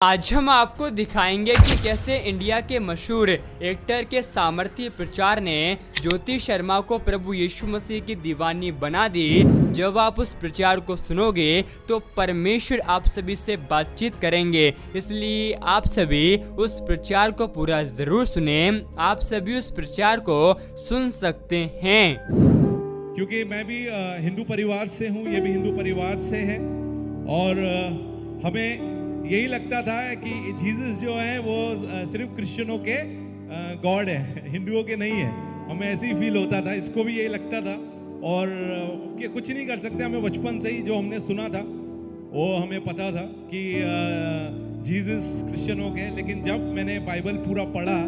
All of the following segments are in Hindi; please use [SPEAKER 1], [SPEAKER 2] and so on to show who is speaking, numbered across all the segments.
[SPEAKER 1] आज हम आपको दिखाएंगे कि कैसे इंडिया के मशहूर एक्टर के सामर्थ्य प्रचार ने ज्योति शर्मा को प्रभु यीशु मसीह की दीवानी बना दी। जब आप उस प्रचार को सुनोगे तो परमेश्वर आप सभी से बातचीत करेंगे, इसलिए आप सभी उस प्रचार को पूरा जरूर सुने। आप सभी उस प्रचार को सुन सकते हैं।
[SPEAKER 2] क्योंकि मैं भी हिंदू परिवार से हूँ, ये भी हिंदू परिवार से है और हमें यही लगता था कि जीसस जो है वो सिर्फ क्रिश्चियनों के गॉड है, हिंदुओं के नहीं है। हमें ऐसे ही फील होता था, इसको भी यही लगता था और कि कुछ नहीं कर सकते। हमें बचपन से ही जो हमने सुना था वो हमें पता था कि जीसस क्रिश्चियनों के। लेकिन जब मैंने बाइबल पूरा पढ़ा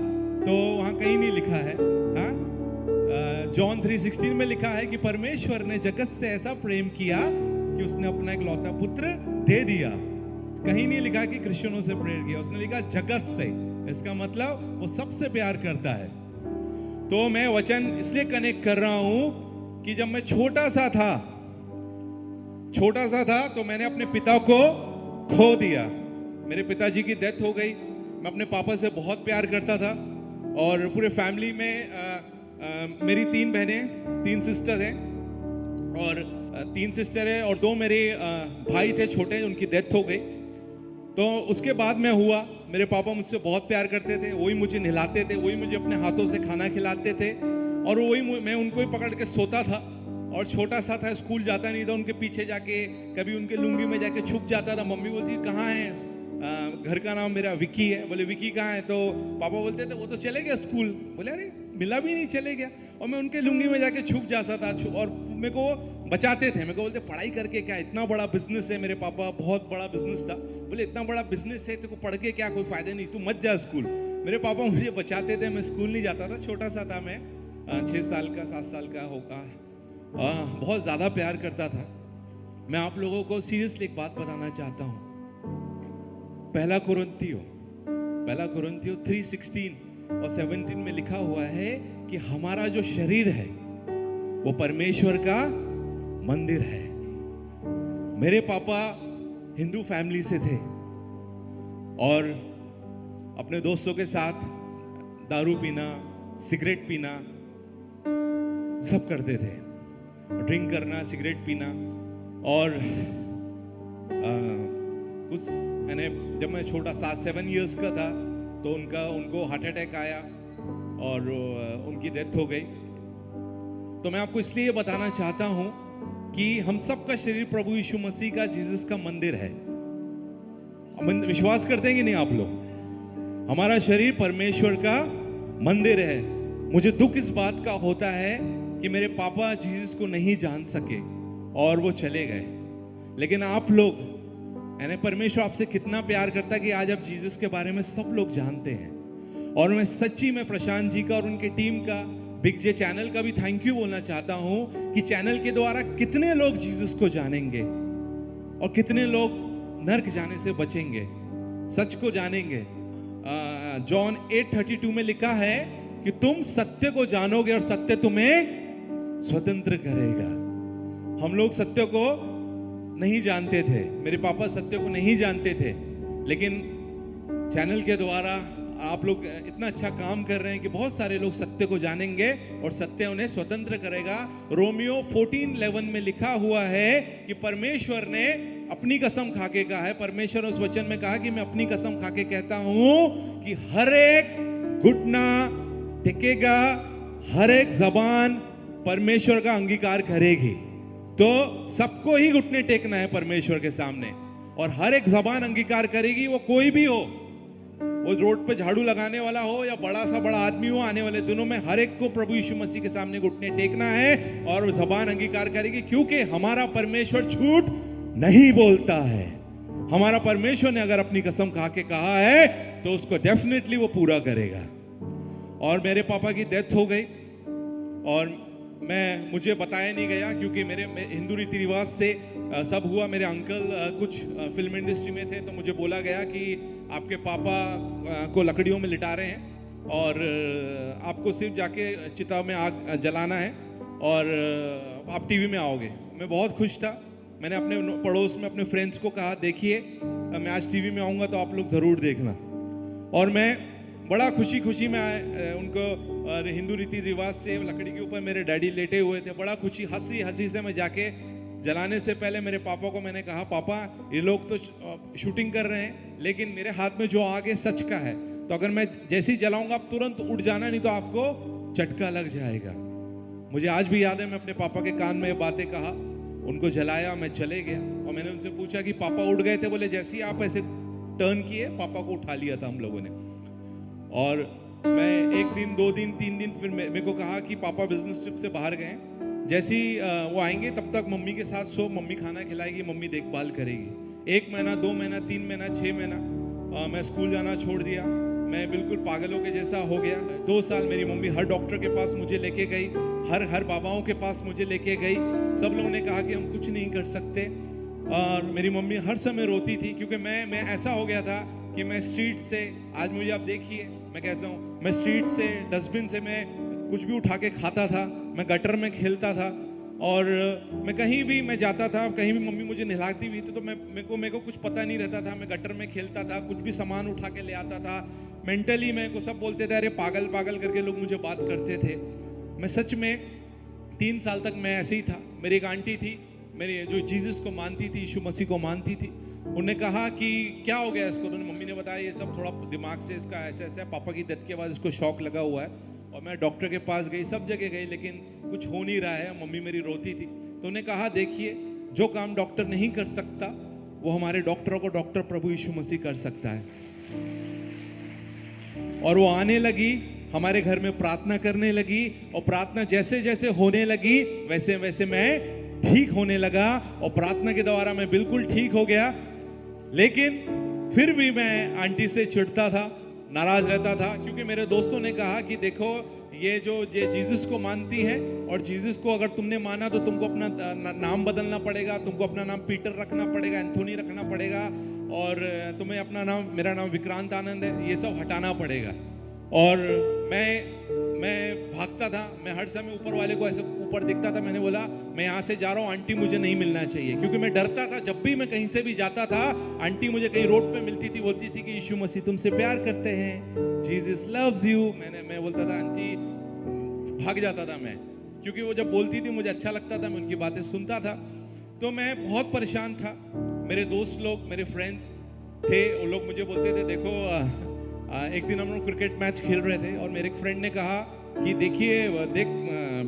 [SPEAKER 2] तो वहाँ कहीं नहीं लिखा है। हाँ, जॉन 3:16 में लिखा है कि परमेश्वर ने जगत से ऐसा प्रेम किया कि उसने अपना एक लौता पुत्र दे दिया। कहीं नहीं लिखा कि क्रिश्चियनों से प्रेयर किया, उसने लिखा जगत से। इसका मतलब वो सबसे प्यार करता है। तो मैं वचन इसलिए कनेक्ट कर रहा हूं कि जब मैं छोटा सा था तो मैंने अपने पिता को खो दिया। मेरे पिताजी की डेथ हो गई। मैं अपने पापा से बहुत प्यार करता था और पूरे फैमिली में मेरी 3 बहनें, 3 सिस्टर हैं और 3 सिस्टर है और 2 मेरे भाई थे छोटे, उनकी डेथ हो गई। तो उसके बाद मैं हुआ, मेरे पापा मुझसे बहुत प्यार करते थे, वही मुझे नहलाते थे, वही मुझे अपने हाथों से खाना खिलाते थे और वही मैं उनको ही पकड़ के सोता था। और छोटा सा था, स्कूल जाता नहीं था, उनके पीछे जाके कभी उनके लुंगी में जाके छुप जाता था। मम्मी बोलती कहाँ है, घर का नाम मेरा विकी है। बोले विकी कहाँ है, तो पापा बोलते थे वो तो चले गया स्कूल। बोले अरे मिला भी नहीं, चले गया। और मैं उनके लुंगी में जाके छुप जाता था और मेरे को बचाते थे। मेरे को बोलते पढ़ाई करके क्या, इतना बड़ा बिजनेस है। मेरे पापा बहुत बड़ा बिजनेस था। बोले इतना बड़ा बिजनेस है, तेरे को पढ़ के क्या कोई फायदा नहीं, तू मत जा स्कूल। मेरे पापा मुझे बचाते थे, मैं स्कूल नहीं जाता था। छोटा सा था मैं, 6 साल का 7 साल का होगा। बहुत ज़्यादा प्यार करता था। मैं आप लोगों को सीरियसली एक बात बताना चाहता हूँ। पहला कुरिन्थियों 3:16 और 17 में लिखा हुआ है कि हमारा जो शरीर है वो परमेश्वर का मंदिर है। मेरे पापा हिंदू फैमिली से थे और अपने दोस्तों के साथ दारू पीना, सिगरेट पीना सब करते थे। ड्रिंक करना, सिगरेट पीना और कुछ मैंने जब मैं छोटा 7 इयर्स का था तो उनको हार्ट अटैक आया और उनकी डेथ हो गई। तो मैं आपको इसलिए बताना चाहता हूं कि हम सब का शरीर प्रभु यीशु मसीह का, जीसस का मंदिर है। विश्वास करते हैं कि नहीं आप लोग? हमारा शरीर परमेश्वर का मंदिर है। मुझे दुख इस बात का होता है कि मेरे पापा जीसस को नहीं जान सके और वो चले गए। लेकिन आप लोग, यानी परमेश्वर आपसे कितना प्यार करता है कि आज आप जीसस के बारे में सब लोग जानते हैं। और मैं सच्ची में प्रशांत जी का और उनकी टीम का, बिग जे चैनल का भी थैंक यू बोलना चाहता हूं कि चैनल के द्वारा कितने लोग जीसस को जानेंगे और कितने लोग नरक जाने से बचेंगे, सच को जानेंगे। जॉन 8:32 में लिखा है कि तुम सत्य को जानोगे और सत्य तुम्हें स्वतंत्र करेगा। हम लोग सत्य को नहीं जानते थे, मेरे पापा सत्य को नहीं जानते थे, लेकिन चैनल के द्वारा आप लोग इतना अच्छा काम कर रहे हैं कि बहुत सारे लोग सत्य को जानेंगे और सत्य उन्हें स्वतंत्र करेगा। रोमियो 14:11 में लिखा हुआ है कि परमेश्वर ने अपनी कसम खाके कहा है, परमेश्वर उस वचन में कहा कि मैं अपनी कसम खाके कहता हूं कि हर एक घुटना टिकेगा, हर एक जबान परमेश्वर का अंगीकार करेगी। तो सबको ही घुटने टेकना है परमेश्वर के सामने और हर एक जबान अंगीकार करेगी। वो कोई भी हो, वो रोड पे झाड़ू लगाने वाला हो या बड़ा आदमी हो, आने वाले दिनों में हर एक को प्रभु यीशु मसीह के सामने घुटने टेकना है और जबान अंगीकार करेगी। क्योंकि हमारा परमेश्वर झूठ नहीं बोलता है। हमारा परमेश्वर ने अगर अपनी कसम खा के कहा है तो उसको डेफिनेटली वो पूरा करेगा। और मेरे पापा की डेथ हो गई और मुझे बताया नहीं गया क्योंकि मेरे हिंदू रीति रिवाज से सब हुआ। मेरे अंकल कुछ फिल्म इंडस्ट्री में थे, तो मुझे बोला गया कि आपके पापा को लकड़ियों में लिटा रहे हैं और आपको सिर्फ जाके चिता में आग जलाना है और आप टीवी में आओगे। मैं बहुत खुश था। मैंने अपने पड़ोस में अपने फ्रेंड्स को कहा देखिए मैं आज टीवी में आऊँगा तो आप लोग ज़रूर देखना। और मैं बड़ा खुशी में उनको हिंदू रीति रिवाज से लकड़ी के ऊपर मेरे डैडी लेटे हुए थे, बड़ा हंसी से मैं जाके जलाने से पहले मेरे पापा को मैंने कहा, पापा ये लोग तो शूटिंग कर रहे हैं लेकिन मेरे हाथ में जो आग है सच का है, तो अगर मैं जैसे ही जलाऊंगा आप तुरंत उठ जाना, नहीं तो आपको झटका लग जाएगा। मुझे आज भी याद है मैं अपने पापा के कान में ये बातें कहा, उनको जलाया, मैं चले गया और मैंने उनसे पूछा कि पापा उठ गए थे? बोले जैसे ही आप ऐसे टर्न किए पापा को उठा लिया था हम लोगों ने। और मैं 1 दिन 2 दिन 3 दिन फिर मेरे को कहा कि पापा बिजनेस ट्रिप से बाहर गए, जैसे ही वो आएंगे तब तक मम्मी के साथ सो, मम्मी खाना खिलाएगी, मम्मी देखभाल करेगी। 1 महीना 2 महीना 3 महीना 6 महीना मैं स्कूल जाना छोड़ दिया, मैं बिल्कुल पागलों के जैसा हो गया। 2 साल मेरी मम्मी हर डॉक्टर के पास मुझे लेके गई, हर बाबाओं के पास मुझे लेके गई, सब लोगों ने कहा कि हम कुछ नहीं कर सकते। और मेरी मम्मी हर समय रोती थी क्योंकि मैं ऐसा हो गया था कि मैं स्ट्रीट से, आज मुझे आप देखिए मैं कैसा हूँ, मैं स्ट्रीट से डस्टबिन से मैं कुछ भी उठा के खाता था, मैं गटर में खेलता था, और मैं कहीं भी मैं जाता था, कहीं भी मम्मी मुझे नहलाती हुई थी तो मेरे को कुछ पता नहीं रहता था, मैं गटर में खेलता था, कुछ भी सामान उठा के ले आता था। मेंटली मेरे को सब बोलते थे, अरे पागल पागल करके लोग मुझे बात करते थे। मैं सच में 3 साल तक मैं ऐसे ही था। मेरी एक आंटी थी, मेरी जो जीसस को मानती थी, यीशु मसीह को मानती थी, उन्होंने कहा कि क्या हो गया इसको, उन्होंने मम्मी ने बताया ये सब थोड़ा दिमाग से इसका ऐसा ऐसा है, पापा की डेथ के बाद इसको शॉक लगा हुआ है। और मैं डॉक्टर के पास गई, सब जगह गई, लेकिन कुछ हो नहीं रहा है। मम्मी मेरी रोती थी, तो उन्होंने कहा देखिए जो काम डॉक्टर नहीं कर सकता वो हमारे डॉक्टरों को डॉक्टर प्रभु यीशु मसीह कर सकता है। और वो आने लगी, हमारे घर में प्रार्थना करने लगी, और प्रार्थना जैसे जैसे होने लगी वैसे वैसे मैं ठीक होने लगा, और प्रार्थना के द्वारा मैं बिल्कुल ठीक हो गया। लेकिन फिर भी मैं आंटी से चिढ़ता था, नाराज रहता था, क्योंकि मेरे दोस्तों ने कहा कि देखो ये जीसस को मानती है, और जीसस को अगर तुमने माना तो तुमको अपना नाम बदलना पड़ेगा, तुमको अपना नाम पीटर रखना पड़ेगा, एंथोनी रखना पड़ेगा, और तुम्हें अपना नाम, मेरा नाम विक्रांत आनंद है, ये सब हटाना पड़ेगा। और मैं भागता था, मैं हर समय ऊपर वाले को ऐसे ऊपर दिखता था। मैंने बोला मैं यहाँ से जा रहा हूँ, आंटी मुझे नहीं मिलना चाहिए, क्योंकि मैं डरता था। जब भी मैं कहीं से भी जाता था, आंटी मुझे कहीं रोड पे मिलती थी, बोलती थी कि यीशु मसीह तुमसे प्यार करते हैं, जीसस लव्स यू। मैं बोलता था आंटी, भाग जाता था मैं, क्योंकि वो जब बोलती थी मुझे अच्छा लगता था, मैं उनकी बातें सुनता था। तो मैं बहुत परेशान था। मेरे दोस्त लोग, मेरे फ्रेंड्स थे, वो लोग मुझे बोलते थे देखो, एक दिन हम लोग क्रिकेट मैच खेल रहे थे, और मेरे एक फ्रेंड ने कहा कि देखिए देख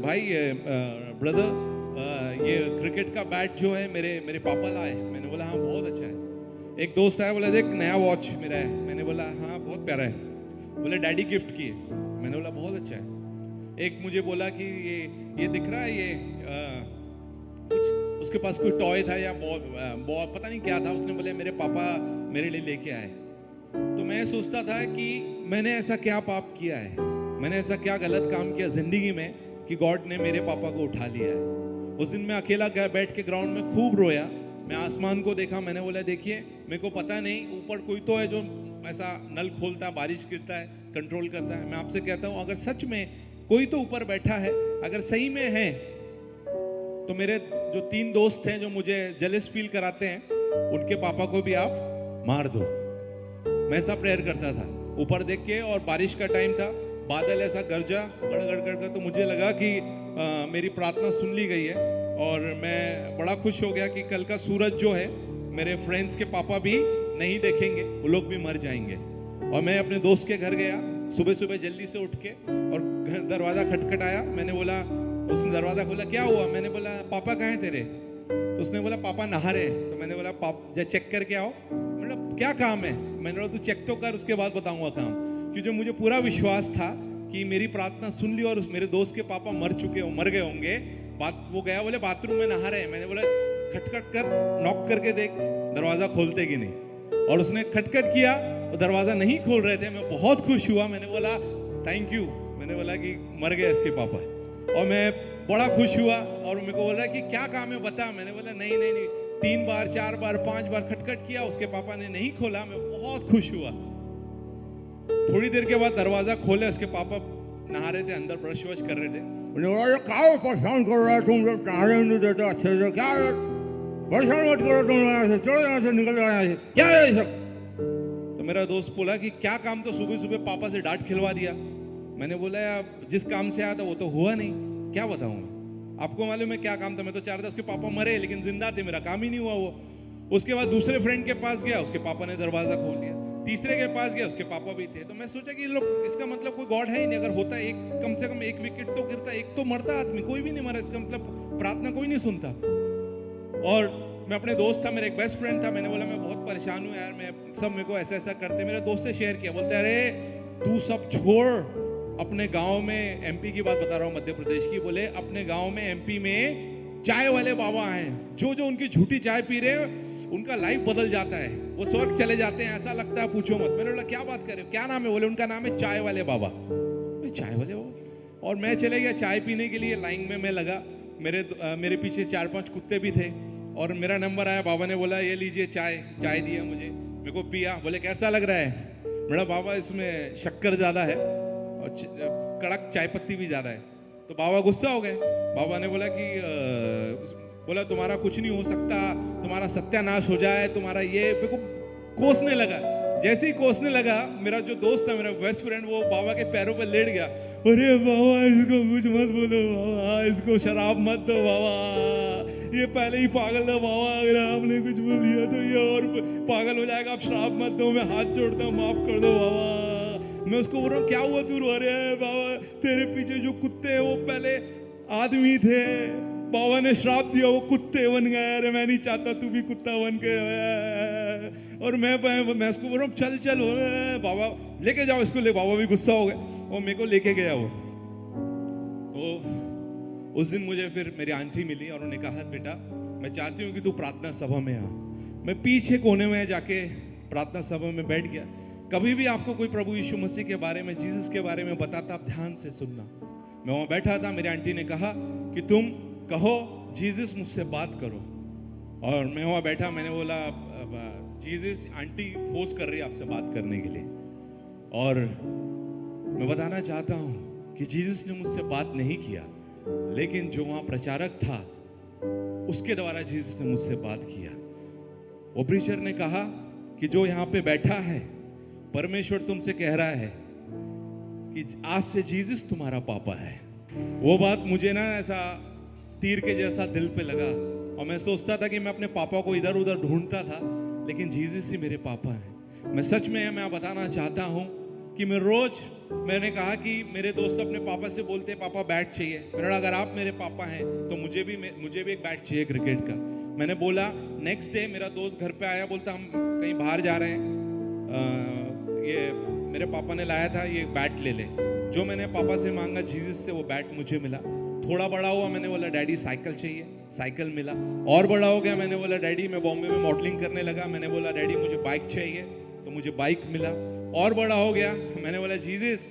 [SPEAKER 2] भाई ब्रदर, ये क्रिकेट का बैट जो है मेरे पापा लाए। मैंने बोला हाँ बहुत अच्छा है। एक दोस्त आया, बोला देख नया वॉच मेरा है। मैंने बोला हाँ बहुत प्यारा है। बोले डैडी गिफ्ट किए। मैंने बोला बहुत अच्छा है। एक मुझे बोला कि ये दिख रहा है, ये कुछ उसके पास कोई टॉय था या बॉल पता नहीं क्या था, उसने बोले मेरे पापा मेरे लिए लेके आए। तो मैं सोचता था कि मैंने ऐसा क्या पाप किया है, मैंने ऐसा क्या गलत काम किया जिंदगी में कि गॉड ने मेरे पापा को उठा लिया है। उस दिन मैं अकेला बैठ के ग्राउंड में खूब रोया। मैं आसमान को देखा, मैंने बोला देखिए मेरे को पता नहीं, ऊपर कोई तो है जो ऐसा नल खोलता है, बारिश गिरता है, कंट्रोल करता है। मैं आपसे कहता हूँ अगर सच में कोई तो ऊपर बैठा है, अगर सही में है, तो मेरे जो 3 दोस्त हैं जो मुझे जेलस फील कराते हैं, उनके पापा को भी आप मार दो। मैं ऐसा प्रेयर करता था ऊपर देख के, और बारिश का टाइम था, बादल ऐसा गरजा गड़गड़ कर, तो मुझे लगा कि मेरी प्रार्थना सुन ली गई है। और मैं बड़ा खुश हो गया कि कल का सूरज जो है मेरे फ्रेंड्स के पापा भी नहीं देखेंगे, वो लोग भी मर जाएंगे। और मैं अपने दोस्त के घर गया सुबह सुबह जल्दी से उठ के, और घर दरवाज़ा खटखटाया। मैंने बोला, उसने दरवाज़ा खोला, क्या हुआ? मैंने बोला पापा कहाँ हैं तेरे? तो उसने बोला पापा नहा रहे हैं। तो मैंने बोला जा चेक करके आओ। मतलब क्या काम है? मैंने बोला तू चेक तो कर, उसके बाद बताऊंगा काम। क्योंकि मुझे पूरा विश्वास था कि मेरी प्रार्थना सुन ली और मेरे दोस्त के पापा मर गए होंगे। वो गया, बोले बाथरूम में नहा रहे हैं। मैंने बोला खटखट कर, नॉक करके देख दरवाज़ा खोलते कि नहीं। और उसने खटखट किया, वो दरवाज़ा नहीं खोल रहे थे। मैं बहुत खुश हुआ, मैंने बोला थैंक यू। मैंने बोला कि मर गए इसके पापा, और मैं बड़ा खुश हुआ। और मेरे को बोल रहा है कि क्या काम है बता। मैंने बोला नहीं 3 बार 4 बार 5 बार खटखट किया, उसके पापा ने नहीं खोला। मैं बहुत खुश हुआ। थोड़ी देर के बाद दरवाजा खोले, उसके पापा नहा रहे थे, अंदर ब्रश वश कर रहे थे। क्या परेशान कर रहा है तुम लोग, नहाने नहीं देते अच्छे से, क्या परेशान मत करो तुम यहाँ से, चलो यहाँ से, निकल जाओ यहाँ से, क्या है ये सब। तो मेरा दोस्त बोला कि क्या काम, तो सुबह सुबह पापा से डांट खिलवा दिया। मैंने बोला यार जिस काम से आया था वो तो हुआ नहीं, क्या बताऊं मैं, आपको मालूम है क्या काम था। मैं तो चाह रहा था उसके पापा मरे लेकिन जिंदा थे, मेरा काम ही नहीं हुआ वो। उसके बाद दूसरे फ्रेंड के पास गया, उसके पापा ने दरवाजा खोल दिया। तीसरे के पास गया, उसके पापा भी थे। तो मैं सोचा कि लोग, इसका मतलब कोई गॉड है ही नहीं। अगर होता एक, कम से कम एक विकेट तो गिरता, एक तो मरता आदमी, कोई भी नहीं मरा, इसका मतलब प्रार्थना कोई नहीं सुनता। और मैं अपने दोस्त था, मेरा एक बेस्ट फ्रेंड था, मैंने बोला मैं बहुत परेशान हूँ यार, मैं सब मेरे को ऐसा ऐसा करते। मेरे दोस्त से शेयर किया, बोलते अरे तू सब छोड़, अपने गांव में, एमपी की बात बता रहा हूँ, मध्य प्रदेश की, बोले अपने गांव में एमपी में चाय वाले बाबा हैं, जो जो उनकी झूठी चाय पी रहे हैं उनका लाइफ बदल जाता है, वो स्वर्ग चले जाते हैं, ऐसा लगता है पूछो मत। मैंने बोला क्या बात कर रहे हो, क्या नाम है, बोले उनका नाम है चाय वाले बाबा। चाय वाले बाबा। और मैं चले गया चाय पीने के लिए, लाइन में मैं लगा, मेरे पीछे 4-5 कुत्ते भी थे और मेरा नंबर आया। बाबा ने बोला ये लीजिए चाय दिया मुझे, मेरे को पिया। बोले कैसा लग रहा है। मेरा बाबा इसमें शक्कर ज़्यादा है और कड़क चाय पत्ती भी ज़्यादा है। तो बाबा गुस्सा हो गए। बाबा ने बोला कि बोला तुम्हारा कुछ नहीं हो सकता, तुम्हारा सत्यानाश हो जाए, तुम्हारा ये, मेरे को कोसने लगा। जैसे ही कोसने लगा, मेरा जो दोस्त था, मेरा बेस्ट फ्रेंड, वो बाबा के पैरों पे लेट गया। अरे बाबा इसको कुछ मत बोलो बाबा, इसको शराब मत दो बाबा, ये पहले ही पागल था बाबा, अगर आपने कुछ बोल दिया तो ये और पागल हो जाएगा, आप शराब मत दो, मैं हाथ जोड़ता हूँ, माफ कर दो बाबा। मैं उसको बोल रहा हूँ क्या हुआ तू रो रहा है। बाबा तेरे पीछे जो कुत्ते हैं वो पहले आदमी थे, बाबा ने श्राप दिया वो कुत्ते बन गए। अरे मैं नहीं चाहता तू भी कुत्ता बन के। और मैं उसको बोल रहा हूँ चल चल, बाबा लेके जाओ इसको, ले। बाबा भी गुस्सा हो गए और मेरे को लेके गया वो। तो उस दिन मुझे फिर मेरी आंटी मिली और उन्होंने कहा बेटा मैं चाहती हूँ कि तू प्रार्थना सभा में आ। मैं पीछे कोने में जाके प्रार्थना सभा में बैठ गया। कभी भी आपको कोई प्रभु यीशु मसीह के बारे में, जीसस के बारे में बताता, आप ध्यान से सुनना। मैं वहाँ बैठा था, मेरी आंटी ने कहा कि तुम कहो जीसस मुझसे बात करो। और मैं वहाँ बैठा, मैंने बोला जीसस, आंटी फोर्स कर रही है आपसे बात करने के लिए। और मैं बताना चाहता हूँ कि जीसस ने मुझसे बात नहीं किया, लेकिन जो वहाँ प्रचारक था उसके द्वारा जीसस ने मुझसे बात किया। वो प्रीचर ने कहा कि जो यहाँ पे बैठा है, परमेश्वर तुमसे कह रहा है कि आज से जीसस तुम्हारा पापा है। वो बात मुझे ना ऐसा तीर के जैसा दिल पे लगा और मैं सोचता था कि मैं अपने पापा को इधर उधर ढूंढता था, लेकिन जीसस ही मेरे पापा हैं। मैं सच में मैं बताना चाहता हूँ कि मैं रोज, मैंने कहा कि मेरे दोस्त अपने पापा से बोलते पापा बैट चाहिए। मैंने अगर आप मेरे पापा हैं तो मुझे भी एक बैट चाहिए क्रिकेट का। मैंने बोला, नेक्स्ट डे मेरा दोस्त घर पे आया, बोलता हम कहीं बाहर जा रहे हैं, ये मेरे पापा ने लाया था, ये बैट ले ले। जो मैंने पापा से मांगा जीसस से, वो बैट मुझे मिला। थोड़ा बड़ा हुआ, मैंने बोला डैडी साइकिल चाहिए, साइकिल मिला। और बड़ा हो गया, मैंने बोला डैडी मैं बॉम्बे में मॉडलिंग करने लगा, मैंने बोला डैडी मुझे बाइक चाहिए, तो मुझे बाइक मिला। और बड़ा हो गया, मैंने बोला जीसस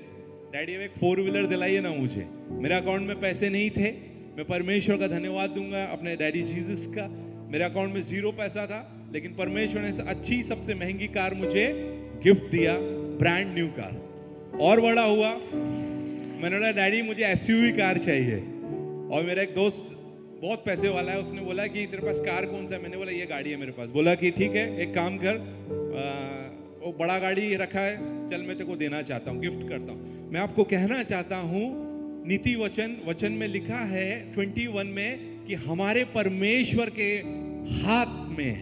[SPEAKER 2] डैडी अब एक 4 व्हीलर दिलाइए ना मुझे। मेरे अकाउंट में पैसे नहीं थे, मैं परमेश्वर का धन्यवाद दूंगा अपने डैडी जीसस का। मेरे अकाउंट में 0 पैसा था, लेकिन परमेश्वर ने अच्छी सबसे महंगी कार मुझे गिफ्ट दिया, ब्रांड न्यू कार। और बड़ा हुआ, मैंने बोला डैडी मुझे एसयूवी कार चाहिए। और मेरा एक दोस्त बहुत पैसे वाला है, उसने बोला कि तेरे पास कार कौन सा है। मैंने बोला ये गाड़ी है मेरे पास। बोला कि ठीक है, एक काम कर, वो बड़ा गाड़ी रखा है, चल मैं तेरे को देना चाहता हूँ, गिफ्ट करता हूँ। मैं आपको कहना चाहता हूँ, नीति वचन में लिखा है 21 में कि हमारे परमेश्वर के हाथ में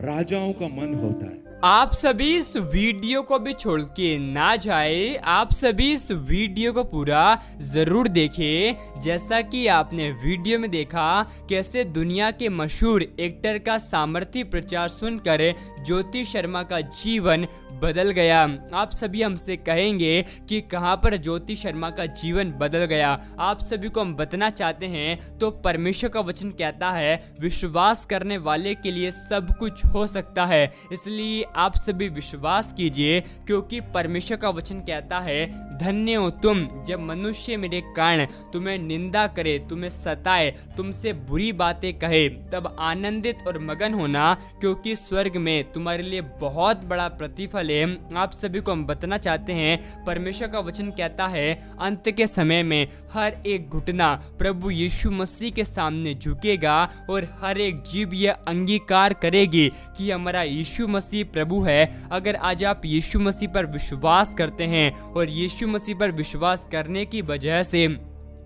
[SPEAKER 2] राजाओं का मन होता है।
[SPEAKER 1] आप सभी इस वीडियो को भी छोड़ के ना जाए, आप सभी इस वीडियो को पूरा जरूर देखें। जैसा कि आपने वीडियो में देखा कैसे दुनिया के मशहूर एक्टर का सामर्थ्य प्रचार सुनकर ज्योति शर्मा का जीवन बदल गया। आप सभी हमसे कहेंगे कि कहां पर ज्योति शर्मा का जीवन बदल गया। आप सभी को हम बताना चाहते हैं, तो परमेश्वर का वचन कहता है विश्वास करने वाले के लिए सब कुछ हो सकता है। इसलिए आप सभी विश्वास कीजिए, क्योंकि परमेश्वर का वचन कहता है, धन्य हो तुम जब मनुष्य मेरे कारण तुम्हें निंदा करे, तुम्हें सताए, तुमसे बुरी बातें कहे, तब आनंदित और मगन होना, क्योंकि स्वर्ग में तुम्हारे लिए बहुत बड़ा प्रतिफल है। आप सभी को हम बताना चाहते हैं, परमेश्वर का वचन कहता है, अंत के समय में हर एक घुटना प्रभु यीशु मसीह के सामने झुकेगा और हर एक जीभ यह अंगीकार करेगी कि हमारा यीशु मसीह प्रभु है। अगर आज आप यीशु मसीह पर विश्वास करते हैं और यीशु मसीह पर विश्वास करने की वजह से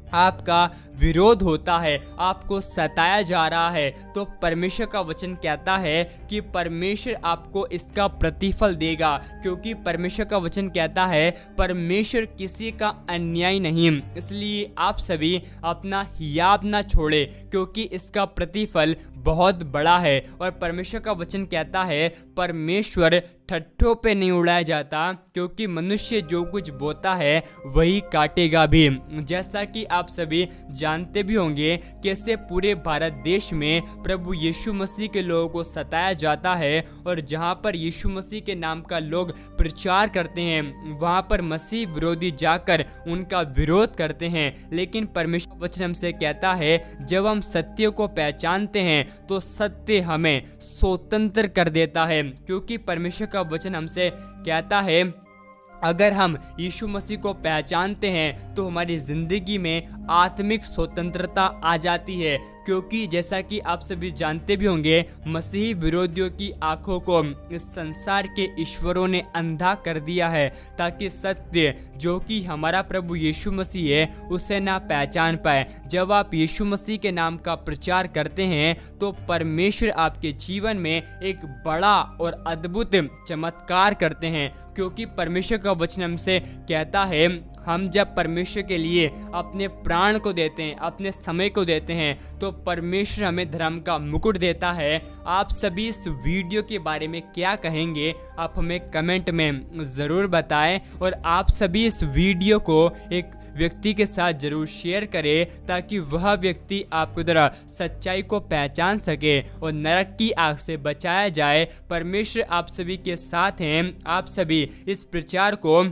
[SPEAKER 1] आपका विरोध होता है, आपको सताया जा रहा है, तो परमेश्वर का वचन कहता है कि परमेश्वर आपको इसका प्रतिफल देगा, क्योंकि परमेश्वर का वचन कहता है, परमेश्वर किसी का अन्याय नहीं। इसलिए आप सभी अपना हियाव ना छोड़े, क्योंकि इसका प्रतिफल बहुत बड़ा है। और परमेश्वर का वचन कहता है, परमेश्वर ठट्ठों पे नहीं उड़ाया जाता, क्योंकि मनुष्य जो कुछ बोता है वही काटेगा भी। जैसा कि आप सभी जानते भी होंगे, कैसे पूरे भारत देश में प्रभु यीशु मसीह के लोगों को सताया जाता है, और जहां पर यीशु मसीह के नाम का लोग प्रचार करते हैं, वहां पर मसीह विरोधी जाकर उनका विरोध करते हैं। लेकिन परमेश्वर वचन हमसे कहता है, जब हम सत्य को पहचानते हैं तो सत्य हमें स्वतंत्र कर देता है, क्योंकि परमेश्वर का वचन हमसे कहता है, अगर हम यीशु मसीह को पहचानते हैं तो हमारी जिंदगी में आत्मिक स्वतंत्रता आ जाती है। क्योंकि जैसा कि आप सभी जानते भी होंगे, मसीही विरोधियों की आंखों को इस संसार के ईश्वरों ने अंधा कर दिया है, ताकि सत्य जो कि हमारा प्रभु यीशु मसीह है उसे ना पहचान पाए। जब आप यीशु मसीह के नाम का प्रचार करते हैं तो परमेश्वर आपके जीवन में एक बड़ा और अद्भुत चमत्कार करते हैं, क्योंकि परमेश्वर का वचन हमसे कहता है, हम जब परमेश्वर के लिए अपने प्राण को देते हैं, अपने समय को देते हैं, तो परमेश्वर हमें धर्म का मुकुट देता है। आप सभी इस वीडियो के बारे में क्या कहेंगे, आप हमें कमेंट में ज़रूर बताएं, और आप सभी इस वीडियो को एक व्यक्ति के साथ जरूर शेयर करें, ताकि वह व्यक्ति आपकी तरह सच्चाई को पहचान सके और नरक की आग से बचाया जाए। परमेश्वर आप सभी के साथ हैं। आप सभी इस प्रचार को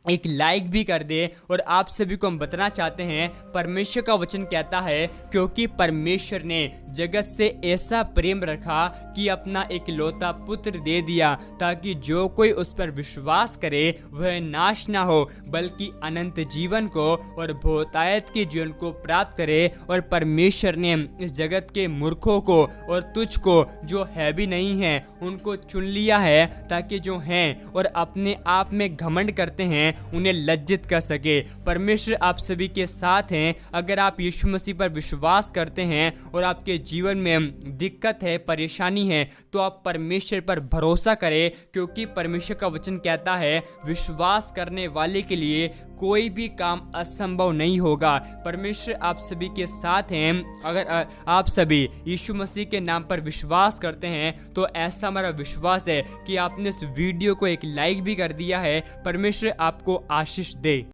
[SPEAKER 1] एक लाइक भी कर दे। और आप सभी को हम बताना चाहते हैं, परमेश्वर का वचन कहता है, क्योंकि परमेश्वर ने जगत से ऐसा प्रेम रखा कि अपना इकलौता पुत्र दे दिया, ताकि जो कोई उस पर विश्वास करे वह नाश ना हो, बल्कि अनंत जीवन को और बहुतायत के जीवन को प्राप्त करे। और परमेश्वर ने इस जगत के मूर्खों को और तुझको जो है भी नहीं है उनको चुन लिया है, ताकि जो हैं और अपने आप में घमंड करते हैं उन्हें लज्जित कर सके। परमेश्वर आप सभी के साथ हैं। अगर आप यीशु मसीह पर विश्वास करते हैं और आपके जीवन में दिक्कत है, परेशानी है, तो आप परमेश्वर पर भरोसा करें, क्योंकि परमेश्वर का वचन कहता है, विश्वास करने वाले के लिए कोई भी काम असंभव नहीं होगा। परमेश्वर आप सभी के साथ हैं। अगर आप सभी यीशु मसीह के नाम पर विश्वास करते हैं तो ऐसा हमारा विश्वास है कि आपने इस वीडियो को एक लाइक भी कर दिया है। परमेश्वर आपको आशीष दे।